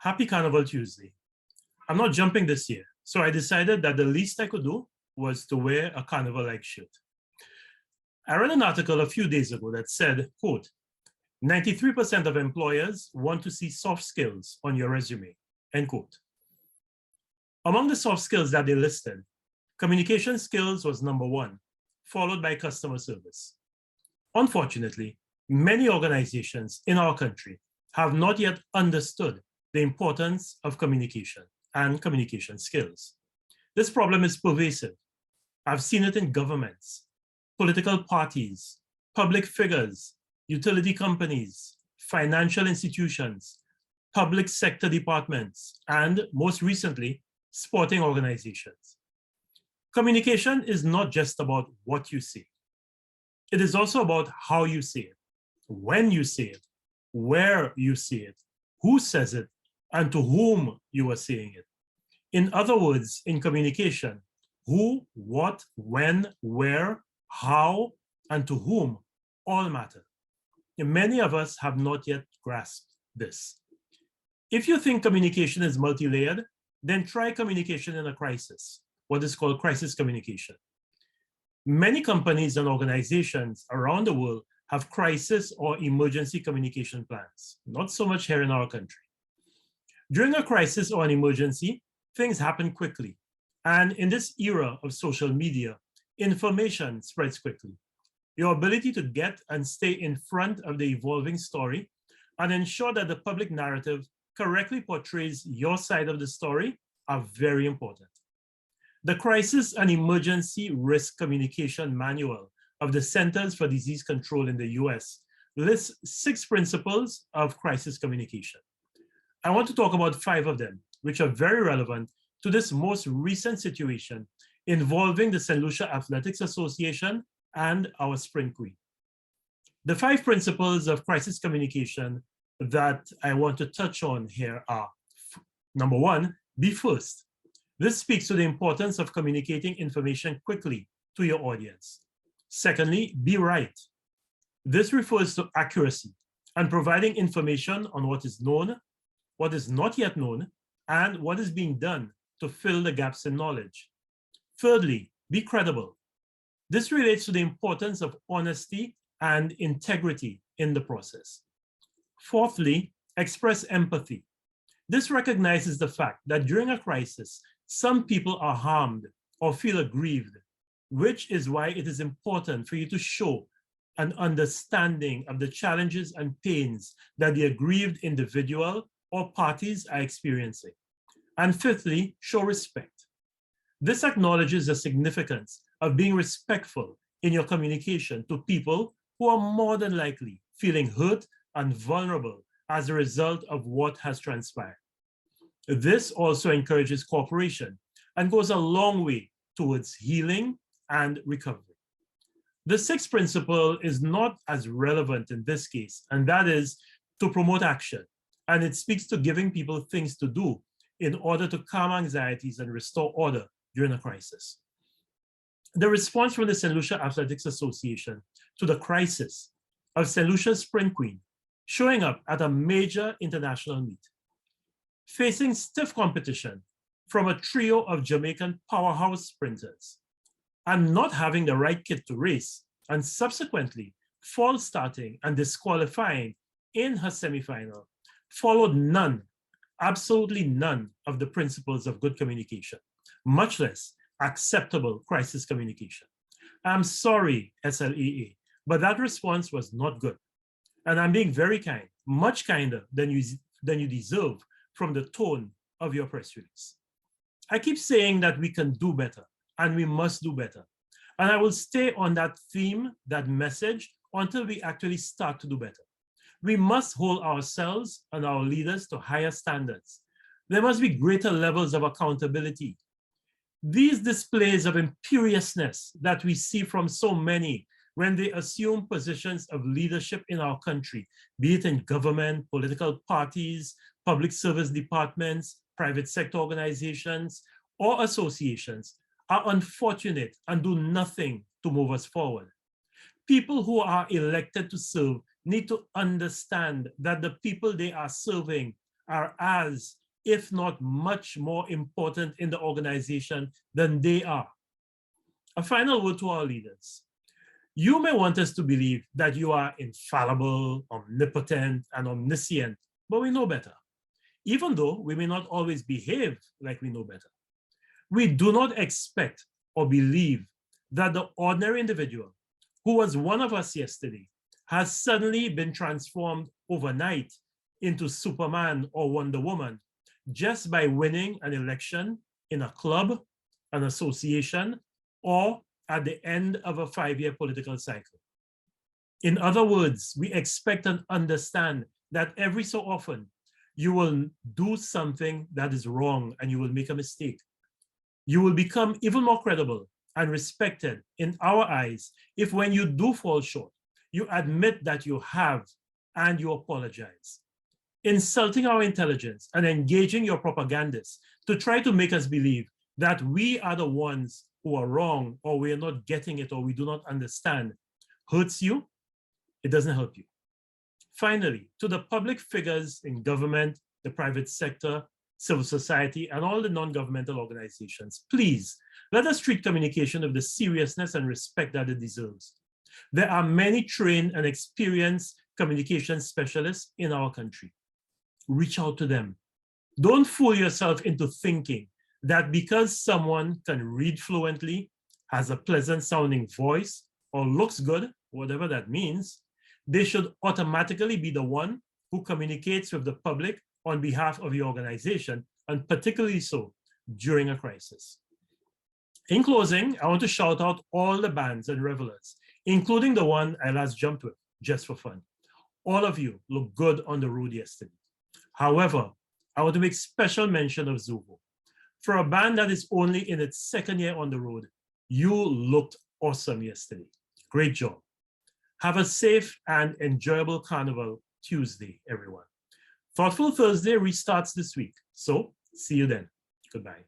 Happy Carnival Tuesday. I'm not jumping this year, so I decided that the least I could do was to wear a carnival-like shirt. I read an article a few days ago that said, quote, 93% of employers want to see soft skills on your resume, end quote. Among the soft skills that they listed, communication skills was number one, followed by customer service. Unfortunately, many organizations in our country have not yet understood the importance of communication and communication skills. This problem is pervasive. I've seen it in governments, political parties, public figures, utility companies, financial institutions, public sector departments, and most recently, sporting organizations. Communication is not just about what you say. It is also about how you say it, when you say it, where you say it, who says it, and to whom you are saying it. In other words, in communication, who, what, when, where, how, and to whom all matter. And many of us have not yet grasped this. If you think communication is multi-layered, then try communication in a crisis, what is called crisis communication. Many companies and organizations around the world have crisis or emergency communication plans, not so much here in our country. During a crisis or an emergency, things happen quickly. And in this era of social media, information spreads quickly. Your ability to get and stay in front of the evolving story and ensure that the public narrative correctly portrays your side of the story are very important. The Crisis and Emergency Risk Communication Manual of the Centers for Disease Control in the US lists 6 principles of crisis communication. I want to talk about 5 of them, which are very relevant to this most recent situation involving the St. Lucia Athletics Association and our Sprint Queen. The 5 principles of crisis communication that I want to touch on here are, number 1, be first. This speaks to the importance of communicating information quickly to your audience. Secondly, be right. This refers to accuracy and providing information on what is known, what is not yet known, and what is being done to fill the gaps in knowledge. Thirdly, be credible. This relates to the importance of honesty and integrity in the process. Fourthly, express empathy. This recognizes the fact that during a crisis, some people are harmed or feel aggrieved, which is why it is important for you to show an understanding of the challenges and pains that the aggrieved individual or parties are experiencing. And fifthly, show respect. This acknowledges the significance of being respectful in your communication to people who are more than likely feeling hurt and vulnerable as a result of what has transpired. This also encourages cooperation and goes a long way towards healing and recovery. The 6th principle is not as relevant in this case, and that is to promote action. And it speaks to giving people things to do in order to calm anxieties and restore order during a crisis. The response from the St. Lucia Athletics Association to the crisis of St. Lucia's Sprint Queen showing up at a major international meet, facing stiff competition from a trio of Jamaican powerhouse sprinters, and not having the right kit to race, and subsequently false starting and disqualifying in her semifinal, followed none, absolutely none of the principles of good communication, much less acceptable crisis communication. I'm sorry, SLAA, but that response was not good. And I'm being very kind, much kinder than you deserve from the tone of your press release. I keep saying that we can do better and we must do better. And I will stay on that theme, that message, until we actually start to do better. We must hold ourselves and our leaders to higher standards. There must be greater levels of accountability. These displays of imperiousness that we see from so many when they assume positions of leadership in our country, be it in government, political parties, public service departments, private sector organizations, or associations, are unfortunate and do nothing to move us forward. People who are elected to serve need to understand that the people they are serving are as, if not much more important in the organization than they are. A final word to our leaders. You may want us to believe that you are infallible, omnipotent, and omniscient, but we know better, even though we may not always behave like we know better. We do not expect or believe that the ordinary individual who was one of us yesterday has suddenly been transformed overnight into Superman or Wonder Woman just by winning an election in a club, an association, or at the end of a 5-year political cycle. In other words, we expect and understand that every so often you will do something that is wrong and you will make a mistake. You will become even more credible and respected in our eyes if when you do fall short, you admit that you have and you apologize. Insulting our intelligence and engaging your propagandists to try to make us believe that we are the ones who are wrong or we are not getting it or we do not understand hurts you, it doesn't help you. Finally, to the public figures in government, the private sector, civil society, and all the non-governmental organizations, please let us treat communication with the seriousness and respect that it deserves. There are many trained and experienced communication specialists in our country. Reach out to them. Don't fool yourself into thinking that because someone can read fluently, has a pleasant sounding voice, or looks good, whatever that means, they should automatically be the one who communicates with the public on behalf of your organization, and particularly so during a crisis. In closing, I want to shout out all the bands and revelers, including the one I last jumped with, just for fun. All of you look good on the road yesterday. However, I want to make special mention of Zuvo. For a band that is only in its second year on the road, you looked awesome yesterday. Great job. Have a safe and enjoyable Carnival Tuesday, everyone. Thoughtful Thursday restarts this week. So see you then. Goodbye.